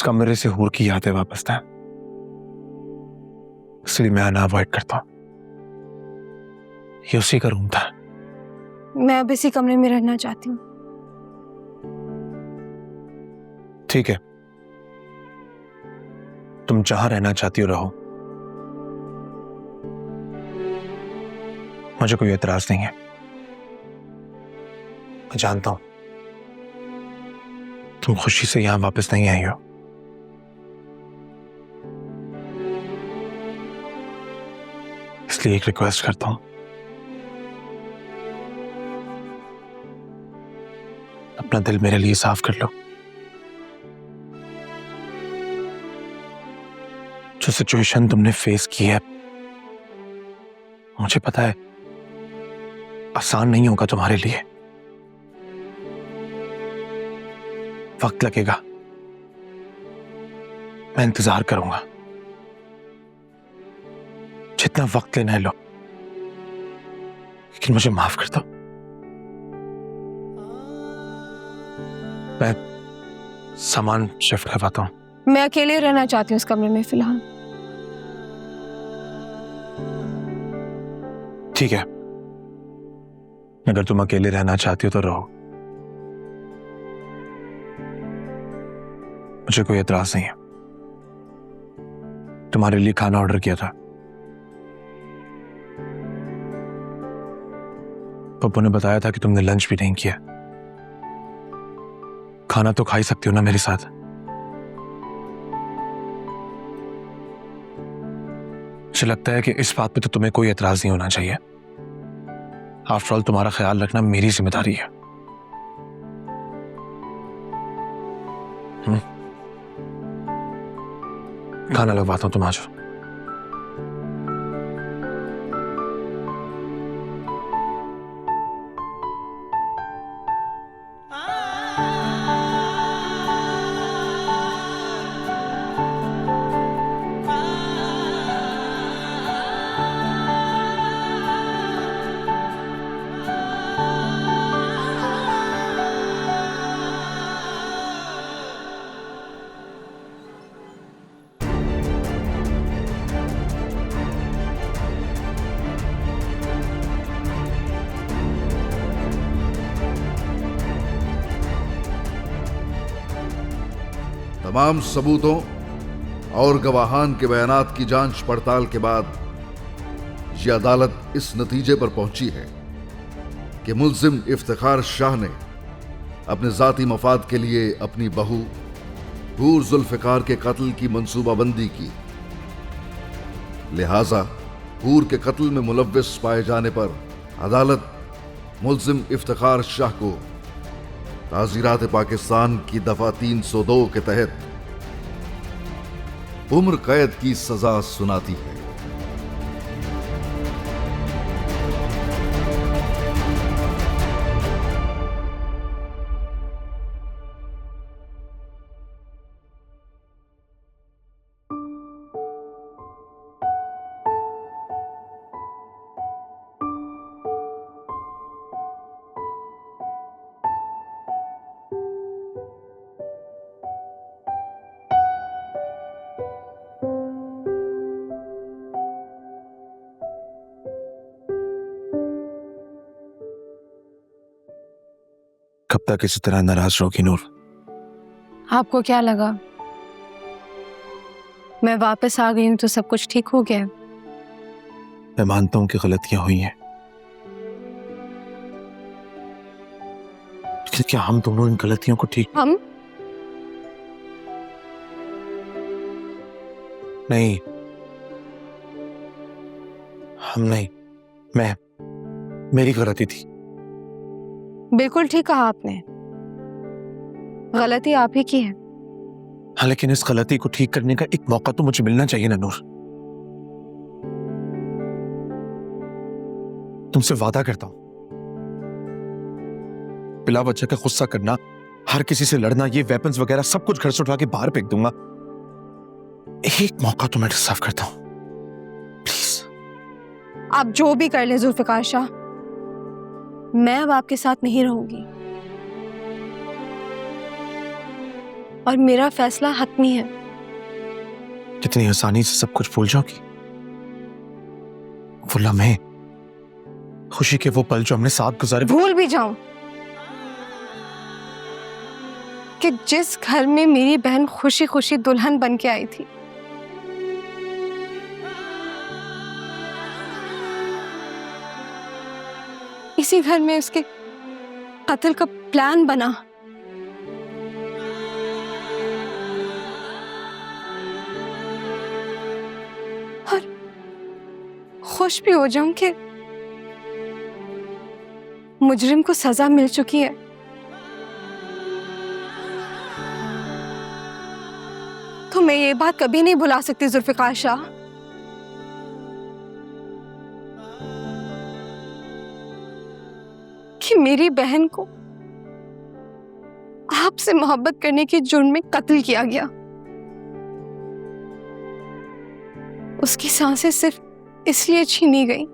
कमरे से हूर की यादें वापस ना, इसलिए मैं आना अवॉइड करता हूं। ये उसी का रूम था। मैं अब इसी कमरे में रहना चाहती हूँ। ठीक है, तुम जहां रहना चाहती हो रहो, मुझे कोई एतराज नहीं है। मैं जानता हूं तुम खुशी से यहां वापस नहीं आई हो, इसलिए एक रिक्वेस्ट करता हूं, अपना दिल मेरे लिए साफ कर लो। जो सिचुएशन तुमने फेस की है, मुझे पता है आसान नहीं होगा तुम्हारे लिए, वक्त लगेगा। मैं इंतजार करूंगा, जितना वक्त लेना है लो, लेकिन मुझे माफ कर दो। मैं सामान शिफ्ट करवाता हूं। मैं अकेले रहना चाहती हूँ इस कमरे में फिलहाल। ठीक है, अगर तुम अकेले रहना चाहती हो तो रहो, मुझे कोई एतराज नहीं है। तुम्हारे लिए खाना ऑर्डर किया था, पप्पू ने बताया था कि तुमने लंच भी नहीं किया। खाना तो खा ही सकती हो ना मेरे साथ। मुझे लगता है कि इस बात पे तो तुम्हें कोई एतराज नहीं होना चाहिए। आफ्टर ऑल तुम्हारा ख्याल रखना मेरी जिम्मेदारी है। खाना लगवाता हूं, तुम आ जाओ। तमाम सबूतों और गवाहान के बयानात की जांच पड़ताल के बाद यह अदालत इस नतीजे पर पहुंची है कि मुल्जिम इफ्तिखार शाह ने अपने जाती मफाद के लिए अपनी बहू हूर जुल्फिकार के कत्ल की मंसूबाबंदी की। लिहाजा हूर के कत्ल में मुलव्विस पाए जाने पर अदालत मुल्जिम इफ्तिखार शाह को ताज़ीरात पाकिस्तान की दफा 302 के तहत उम्र कैद की सजा सुनाती है। कब तक इसी तरह नाराज रहोगी नूर? आपको क्या लगा मैं वापस आ गई हूं तो सब कुछ ठीक हो गया? मैं मानता हूं कि गलतियां हुई हैं, लेकिन क्या हम दोनों इन गलतियों को ठीक हम? नहीं, हम नहीं, मैं, मेरी गलती थी। बिल्कुल ठीक कहा आपने, गलती आप ही की है। हाँ, लेकिन इस गलती को ठीक करने का एक मौका तो मुझे मिलना चाहिए ना नूर। तुमसे वादा करता हूं, बिला वजह का गुस्सा करना, हर किसी से लड़ना, ये वेपन्स वगैरह सब कुछ घर से उठा के बाहर फेंक दूंगा। एक मौका तो मैं डिजर्व करता हूं, प्लीज। आप जो भी कर ले जुल्फिकार शाह, मैं अब आपके साथ नहीं रहूंगी। और मेरा फैसला हतमी है। कितनी आसानी से सब कुछ भूल जाओगी? वो लम्हे, खुशी के वो पल जो हमने साथ गुजारे। भूल भी जाऊं कि जिस घर में मेरी बहन खुशी खुशी दुल्हन बन के आई थी, इसी घर में उसके कत्ल का प्लान बना। और खुश भी हो जाऊं कि मुजरिम को सजा मिल चुकी है। तो मैं ये बात कभी नहीं भुला सकती जुल्फिकार शाह कि मेरी बहन को आपसे मोहब्बत करने के जुर्म में कत्ल किया गया। उसकी सांसें सिर्फ इसलिए छीनी गई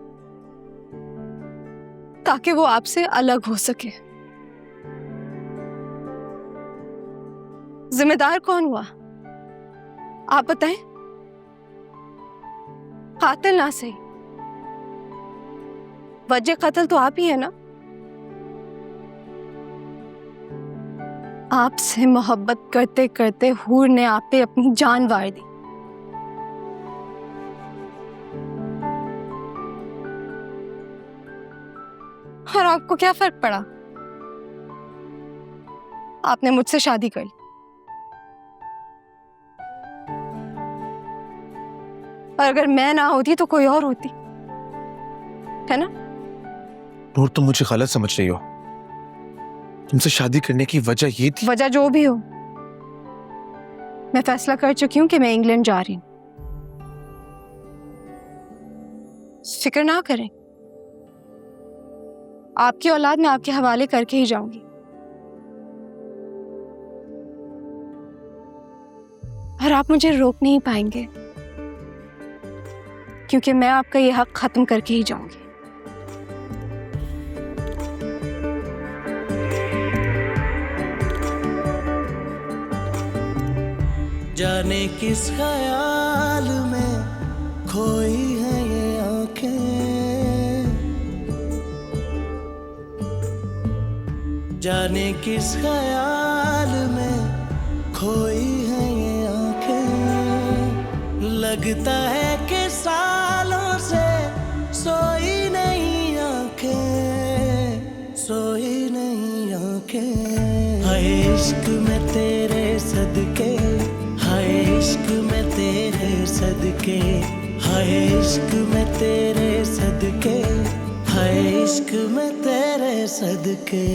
ताकि वो आपसे अलग हो सके। जिम्मेदार कौन हुआ आप बताएं? कातिल ना सही, वजह कत्ल तो आप ही है ना। आपसे मोहब्बत करते करते हूर ने आप पे अपनी जान वार दी। और आपको क्या फर्क पड़ा? आपने मुझसे शादी कर ली। और अगर मैं ना होती तो कोई और होती, है ना? नूर, तुम मुझे गलत समझ रही हो। तुमसे शादी करने की वजह ये थी। वजह जो भी हो, मैं फैसला कर चुकी हूं कि मैं इंग्लैंड जा रही हूं। फिक्र ना करें, आपकी औलाद मैं आपके हवाले करके ही जाऊंगी। और आप मुझे रोक नहीं पाएंगे, क्योंकि मैं आपका ये हक खत्म करके ही जाऊंगी। जाने किस ख्याल में खोई है ये आंखें, जाने किस ख्याल में खोई है ये आंखें। लगता है कि सालों से सोई नहीं आंखें, सोई नहीं आंखें। हाय इश्क में तेरे सदके, हाय इश्क में तेरे सदके, हाय इश्क में तेरे सदके, हाय इश्क में तेरे सदके।